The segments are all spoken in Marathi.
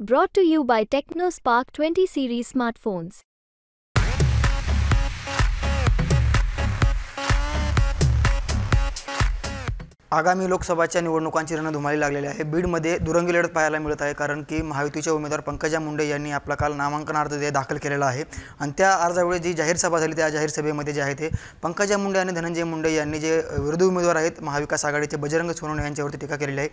Brought to you by TechnoSpark 20 series smartphones. आगामी लोकसभाच्या निवडणुकांची रणधुमाळी लागलेली आहे। बीडमध्ये दुरंगी लढत पाहायला मिळत आहे, कारण की महायुतीच्या उमेदवार पंकजा मुंडे यांनी आपला काल नामांकन अर्ज दाखल केलेला आहे आणि त्या अर्जावेळी जी जाहीर सभा झाली त्या जाहीर सभेमध्ये जे आहे ते पंकजा मुंडे आणि धनंजय मुंडे यांनी जे विरोधी उमेदवार आहेत महाविकास आघाडीचे बजरंग सोनवणे यांच्यावरती टीका केलेली आहे।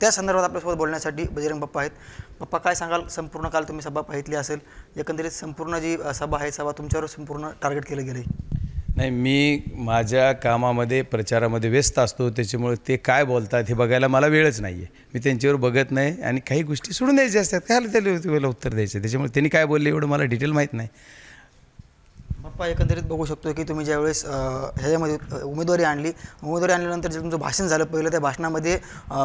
त्या संदर्भात आपल्यासोबत बोलण्यासाठी बजरंग बाप्पा आहेत। बाप्पा, काय सांगाल? संपूर्ण काल तुम्ही सभा पाहिली असेल, एकंदरीत संपूर्ण जी सभा आहे सभा तुमच्यावर संपूर्ण टार्गेट केलं गेलं आहे। नाही, मी माझ्या कामामध्ये प्रचारामध्ये व्यस्त असतो, त्याच्यामुळे ते काय बोलतात हे बघायला मला वेळच नाही आहे। मी त्यांच्यावर बघत नाही आणि काही गोष्टी सोडून द्यायच्या असतात, काय त्याला उत्तर द्यायचं, त्याच्यामुळे त्यांनी काय बोलले एवढं मला डिटेल माहीत नाही। बाप्पा, एकंदरीत बघू शकतो की तुम्ही ज्यावेळेस ह्याच्यामध्ये उमेदवारी आणल्यानंतर जे तुमचं भाषण झालं पहिलं, त्या भाषणामध्ये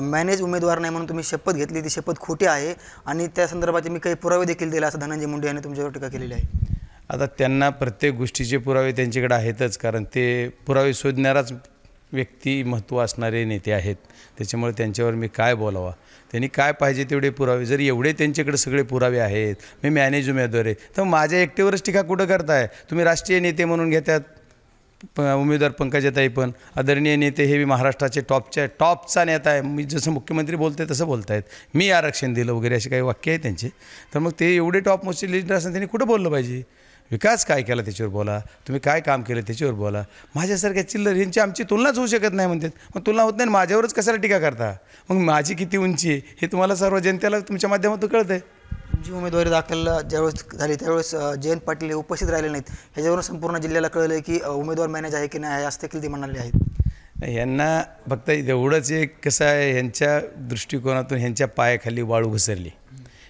मॅनेज उमेदवार नाही म्हणून तुम्ही शपथ घेतली, ती शपथ खोटी आहे आणि त्या संदर्भात मी काही पुरावे देखील दिले असं धनंजय मुंडे यांनी तुमच्यावर टीका केलेली आहे। आता त्यांना प्रत्येक गोष्टीचे पुरावे त्यांच्याकडे आहेतच, कारण ते पुरावे शोधणाराच व्यक्ती महत्त्व असणारे नेते आहेत, त्याच्यामुळे त्यांच्यावर मी काय बोलावा, त्यांनी काय पाहिजे तेवढे पुरावे, जर एवढे त्यांच्याकडे सगळे पुरावे आहेत, मी मॅनेज उमेदवार आहे, तर माझ्या एकटेवरच टीका कुठं करताय तुम्ही? राष्ट्रीय नेते म्हणून घेतात उमेदवार पंकजाताई, पण आदरणीय नेते हे महाराष्ट्राचे टॉपचा नेता आहे, मी जसं मुख्यमंत्री बोलते तसं बोलत आहेत, मी आरक्षण दिलं वगैरे असे काही वाक्य आहे त्यांचे, तर मग ते एवढे टॉप मोस्ट लिडर असताना त्यांनी कुठं बोललं पाहिजे? विकास काय केला त्याच्यावर बोला, तुम्ही काय काम केलं त्याच्यावर बोला। माझ्यासारख्या चिल्लर यांची आमची तुलनाच होऊ शकत नाही म्हणतात, मग तुलना होत नाही, माझ्यावरच कशाला टीका करता? मग माझी किती उंची आहे हे तुम्हाला सर्व जनतेला तुमच्या माध्यमातून कळतं आहे। तुमची उमेदवारी दाखल ज्यावेळेस झाली त्यावेळेस जयंत पाटील उपस्थित राहिले नाहीत, ह्याच्यावरून संपूर्ण जिल्ह्याला कळलं आहे की उमेदवार मॅनेज आहे की नाही असं देखील ते म्हणाले आहेत। यांना फक्त एवढंच एक कसं आहे, ह्यांच्या दृष्टिकोनातून ह्यांच्या पायाखाली वाळू घसरली,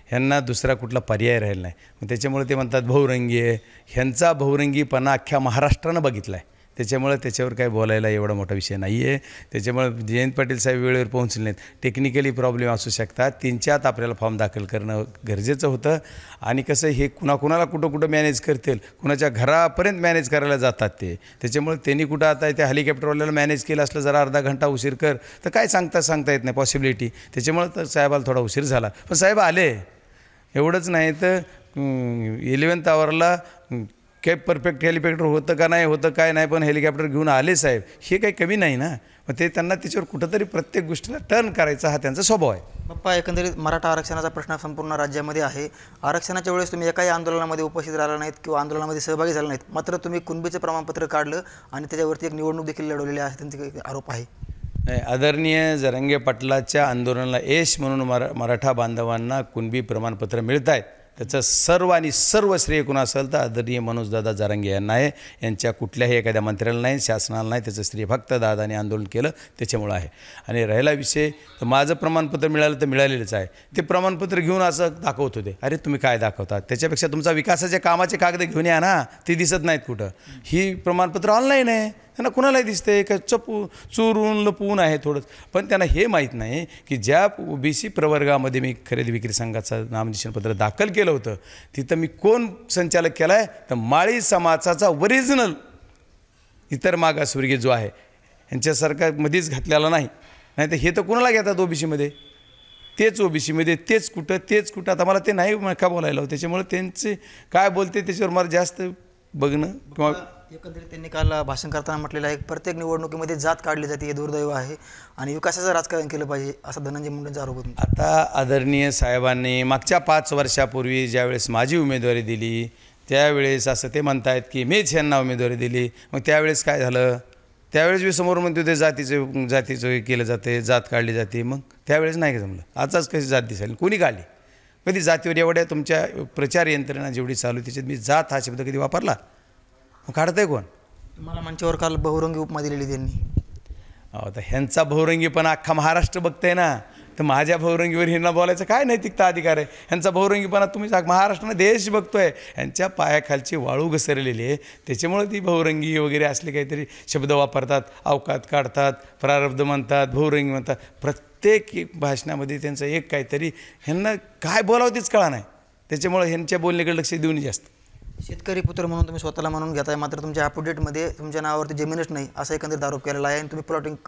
ह्यांना दुसरा कुठला पर्याय राहिला नाही, मग त्याच्यामुळे ते म्हणतात बहुरंगी आहे। ह्यांचा बहुरंगीपणा अख्ख्या महाराष्ट्रानं बघितला आहे, त्याच्यामुळे त्याच्यावर काय बोलायला एवढा मोठा विषय नाही आहे। त्याच्यामुळे जयंत पाटील साहेब वेळेवर पोहोचले नाहीत, टेक्निकली प्रॉब्लेम असू शकतात, 3च्या आत आपल्याला फॉर्म दाखल करणं गरजेचं होतं। आणि कसं हे कुणाला कुठं मॅनेज करतील, कुणाच्या घरापर्यंत मॅनेज करायला जातात ते, त्याच्यामुळे त्यांनी कुठं आता त्या हेलिकॉप्टरवाल्याला मॅनेज केलं असलं जरा अर्धा घंटा उशीर कर तर काय सांगता येत नाही पॉसिबिलिटी, त्याच्यामुळे तर साहेबाला थोडा उशीर झाला, पण साहेब आले। एवढंच नाही तर 11th आवरला काय परफेक्ट हेलिकॉप्टर होतं का नाही होतं काय नाही, पण हेलिकॉप्टर घेऊन आले साहेब, हे काही कमी नाही ना, मग ते त्यांना त्याच्यावर कुठंतरी प्रत्येक गोष्टीला टर्न करायचा हा त्यांचा स्वभाव आहे। बाप्पा, एकंदरीत मराठा आरक्षणाचा प्रश्न संपूर्ण राज्यामध्ये आहे। आरक्षणाच्या वेळेस तुम्ही एकाही आंदोलनामध्ये उपस्थित राहिला नाहीत किंवा आंदोलनामध्ये सहभागी झाला नाहीत, मात्र तुम्ही कुणबीचं प्रमाणपत्र काढलं आणि त्याच्यावरती एक निवडणूक देखील लढवलेली आहे, त्यांचे आरोप आहे। नाही, आदरणीय जरांगे पाटलाच्या आंदोलनाला यश म्हणून मराठा बांधवांना कुणबी प्रमाणपत्र मिळत आहेत, त्याचं सर्व श्रेय कोण असेल तर आदरणीय मनोजदादा जरांगे यांना आहे, यांच्या कुठल्याही एखाद्या मंत्र्याला नाही, शासनाला नाही, त्याचं श्रेय फक्त दादाने आंदोलन केलं त्याच्यामुळं आहे। आणि राहिला विषय तर माझं प्रमाणपत्र मिळालं तर मिळालेलंच आहे, ते प्रमाणपत्र घेऊन असं दाखवत होते, अरे तुम्ही काय दाखवतात, त्याच्यापेक्षा तुमचा विकासाच्या कामाचे कागद घेऊन या ना, ते दिसत नाहीत कुठं, ही प्रमाणपत्र ऑनलाईन आहे, त्यांना कुणालाही दिसते का चोरून लपवून आहे थोडंच, पण त्यांना हे माहीत नाही की ज्या OBC प्रवर्गामध्ये मी खरेदी विक्री संघाचं नामनिर्देशनपत्र दाखल केलं होतं तिथं मी कोण संचालक केला आहे तर माळी समाजाचा ओरिजिनल इतर मागासवर्गीय जो आहे यांच्यासारखा मध्येच घातलेला नाही, नाही तर हे तर कुणाला घेतात OBCमध्ये, तेच OBCमध्ये तेच कुठं आता मला ते नाही का बोलायला होतं, त्याच्यामुळे त्यांचे काय बोलते त्याच्यावर मला जास्त बघणं किंवा एकंदरीत त्यांनी काल भाषण करताना म्हटलेलं आहे, प्रत्येक निवडणुकीमध्ये जात काढली जाते, हे दुर्दैव आहे आणि विकासाचं राजकारण केलं पाहिजे असा धनंजय मुंडेंचा आरोप होता। आता आदरणीय साहेबांनी मागच्या 5 वर्षापूर्वी ज्यावेळेस माझी उमेदवारी दिली त्यावेळेस असं ते म्हणतायत की मीच ह्यांना उमेदवारी दिली, मग त्यावेळेस काय झालं, त्यावेळेस मी समोर म्हणते होते जातीचं केलं जाते, जात काढली जाते, मग त्यावेळेस नाही का जमलं, आताच कशी जात दिसायला कोणी काढली, कधी जातीवर एवढ्या तुमच्या प्रचार यंत्रणा जेवढी चालू त्याच्यात मी जात हा शब्द कधी वापरला? मग काढत आहे कोण? तुम्हाला मंचावर काल बहुरंगी उपमा दिलेली त्यांनी। आता ह्यांचा बहुरंगीपणा अख्खा महाराष्ट्र बघतंय ना, तर माझ्या बहुरंगीवर ह्यांना बोलायचं काय नैतिकता अधिकार आहे? ह्यांचा बहुरंगीपणा तुम्ही महाराष्ट्रानं देश बघतोय, ह्यांच्या पायाखालची वाळू घसरलेली आहे, त्याच्यामुळे ती बहुरंगी वगैरे असले काहीतरी शब्द वापरतात, अवकात काढतात, प्रारब्ध म्हणतात, बहुरंगी म्हणतात, प्रत्येक भाषणामध्ये त्यांचं एक काहीतरी ह्यांना काय बोलावं तेच कळा नाही, त्याच्यामुळे ह्यांच्या बोलण्याकडे लक्ष देऊन जास्त। शेतकरी पुत्र म्हणून तुम्ही स्वतःला म्हणून घेताय, मात्र तुमच्या अपडेटमध्ये तुमच्या नावावरती जमीनच नाही असा एकंदरीत आरोप केलेला आहे आणि तुम्ही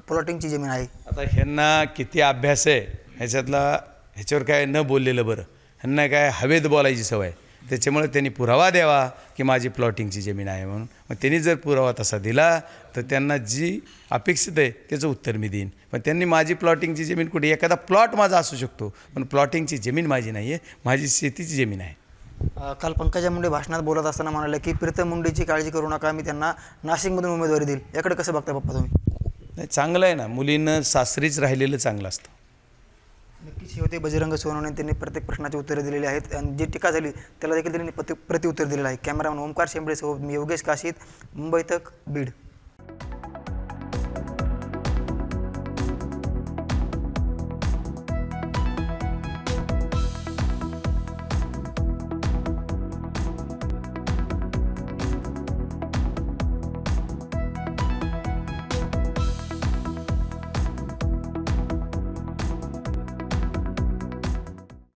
प्लॉटिंगची जमीन आहे। आता ह्यांना किती अभ्यास आहे ह्याच्यावर काय न बोललेलं बरं, ह्यांना काय हवेत बोलायची सवय, त्याच्यामुळे त्यांनी पुरावा द्यावा की माझी प्लॉटिंगची जमीन आहे म्हणून. मग त्यांनी जर पुरावा तसा दिला तर त्यांना जी अपेक्षित आहे त्याचं उत्तर मी देईन. पण त्यांनी माझी प्लॉटिंगची जमीन कुठे, एखादा प्लॉट माझा असू शकतो पण प्लॉटिंगची जमीन माझी नाही आहे, माझी शेतीची जमीन आहे. काल पंकजा मुंडे भाषणात बोलत असताना म्हणाले की प्रीतम मुंडेची काळजी करू नका, मी त्यांना नाशिकमधून उमेदवारी देईल. याकडे कसं बघता पप्पा तुम्ही? नाही, चांगलं आहे ना, मुलीनं सासरीच राहिलेलं चांगलं असतं. नक्कीच हे होते बजरंग सोनवणे. त्यांनी प्रत्येक प्रश्नाची उत्तरे दिलेली आहेत आणि जी टीका झाली त्याला देखील त्यांनी प्रतिउत्तर दिलेलं आहे. कॅमेरामॅन ओमकार शेंबडेसह मी योगेश काशीद, मुंबई तक, बीड.